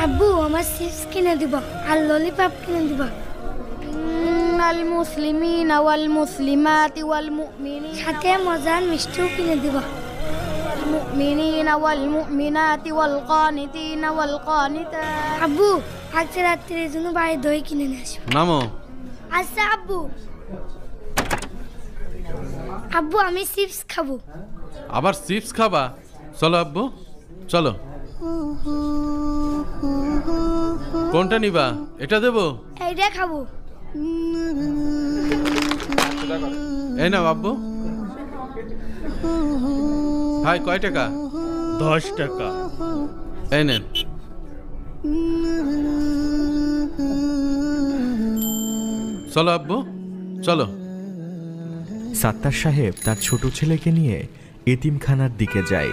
আব্বু আমার চিপস কিনে দিব আর ললিপপ কিনে দিব। المسلمين والمسلمات والمؤمنين সাথে মজার মিষ্টিও কিনে দিব। المؤمنين والمؤمنات والقانتين والقانتات আব্বু আজকে রাত্রির জন্য বাড়ি দই কিনে নিয়ে আসবো। নামো। আচ্ছা আব্বু। আব্বু আমি চিপস খাবো। আবার চিপস খাবা? চলো আব্বু চলো। কোনটা নিবা? এটা দেবো? এইটা খাবো। এই নাও আব্বু। ভাই কয় টাকা? 10 টাকা। এই নেন। চলো আব্বু চলো। সাত্তার সাহেব তার ছোট ছেলেকে নিয়ে এতিমখানার দিকে যায়।